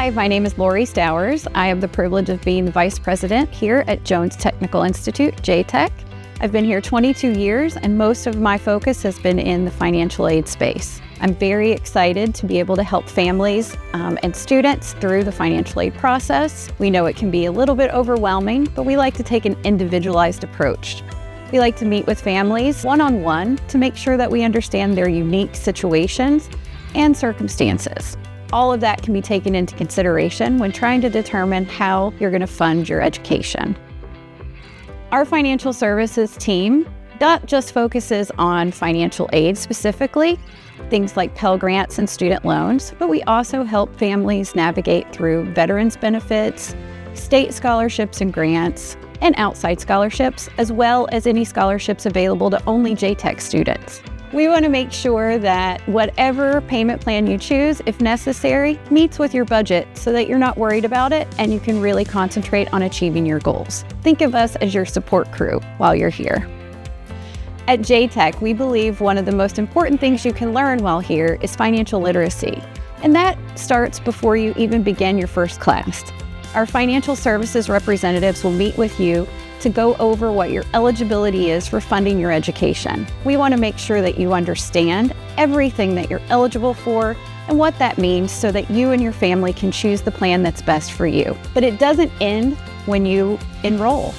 Hi, my name is Lori Stowers. I have the privilege of being the Vice President here at Jones Technical Institute, JTech. I've been here 22 years, and most of my focus has been in the financial aid space. I'm very excited to be able to help families and students through the financial aid process. We know it can be a little bit overwhelming, but we like to take an individualized approach. We like to meet with families one-on-one to make sure that we understand their unique situations and circumstances. All of that can be taken into consideration when trying to determine how you're going to fund your education. Our financial services team not just focuses on financial aid specifically, things like Pell Grants and student loans, but we also help families navigate through veterans benefits, state scholarships and grants, and outside scholarships, as well as any scholarships available to only JTech students. We want to make sure that whatever payment plan you choose, if necessary, meets with your budget so that you're not worried about it and you can really concentrate on achieving your goals. Think of us as your support crew while you're here. At JTech, we believe one of the most important things you can learn while here is financial literacy, and that starts before you even begin your first class. Our financial services representatives will meet with you to go over what your eligibility is for funding your education. We want to make sure that you understand everything that you're eligible for and what that means so that you and your family can choose the plan that's best for you. But it doesn't end when you enroll.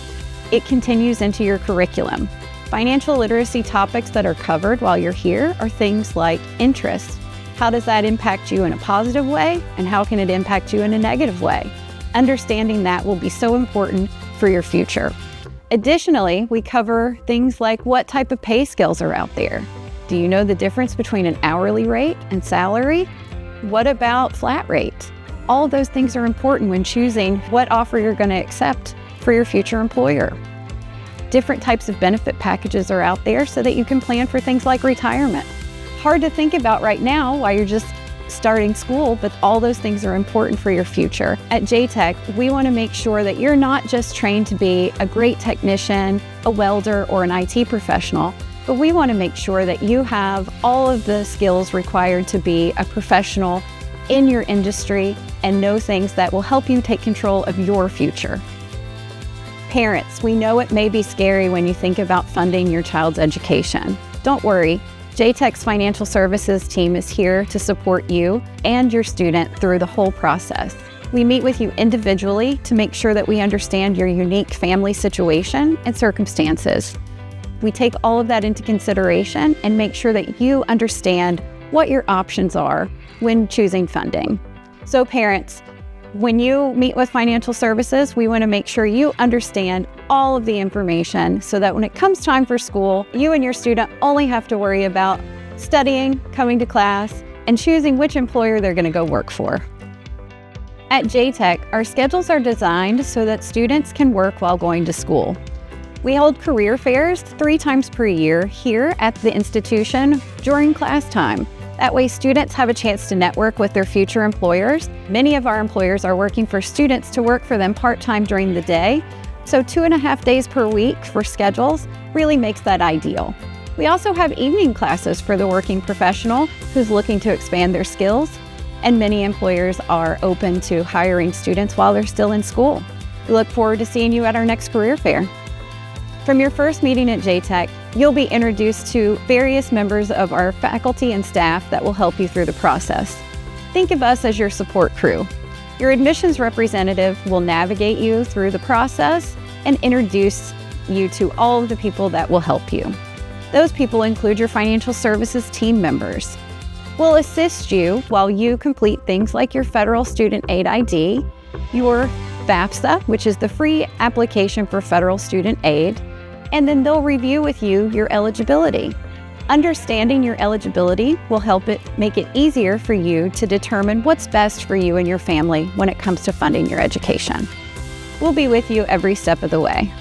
It continues into your curriculum. Financial literacy topics that are covered while you're here are things like interest. How does that impact you in a positive way, and how can it impact you in a negative way? Understanding that will be so important for your future. Additionally, we cover things like what type of pay scales are out there. Do you know the difference between an hourly rate and salary? What about flat rate? All of those things are important when choosing what offer you're going to accept for your future employer. Different types of benefit packages are out there so that you can plan for things like retirement. Hard to think about right now while you're just starting school, but all those things are important for your future. At JTech, we want to make sure that you're not just trained to be a great technician, a welder, or an IT professional, but we want to make sure that you have all of the skills required to be a professional in your industry and know things that will help you take control of your future. Parents, we know it may be scary when you think about funding your child's education. Don't worry. JTech's financial services team is here to support you and your student through the whole process. We meet with you individually to make sure that we understand your unique family situation and circumstances. We take all of that into consideration and make sure that you understand what your options are when choosing funding. So parents, when you meet with financial services, we want to make sure you understand all of the information so that when it comes time for school, you and your student only have to worry about studying, coming to class, and choosing which employer they're going to go work for. At JTech, our schedules are designed so that students can work while going to school. We hold career fairs 3 times per year here at the institution during class time. That way students have a chance to network with their future employers. Many of our employers are working for students to work for them part-time during the day, so 2.5 days per week for schedules really makes that ideal. We also have evening classes for the working professional who's looking to expand their skills, and many employers are open to hiring students while they're still in school. We look forward to seeing you at our next career fair. From your first meeting at JTech, you'll be introduced to various members of our faculty and staff that will help you through the process. Think of us as your support crew. Your admissions representative will navigate you through the process and introduce you to all of the people that will help you. Those people include your financial services team members. We'll assist you while you complete things like your Federal Student I.D, your FAFSA, which is the free application for Federal Student Aid, and then they'll review with you your eligibility. Understanding your eligibility will help make it easier for you to determine what's best for you and your family when it comes to funding your education. We'll be with you every step of the way.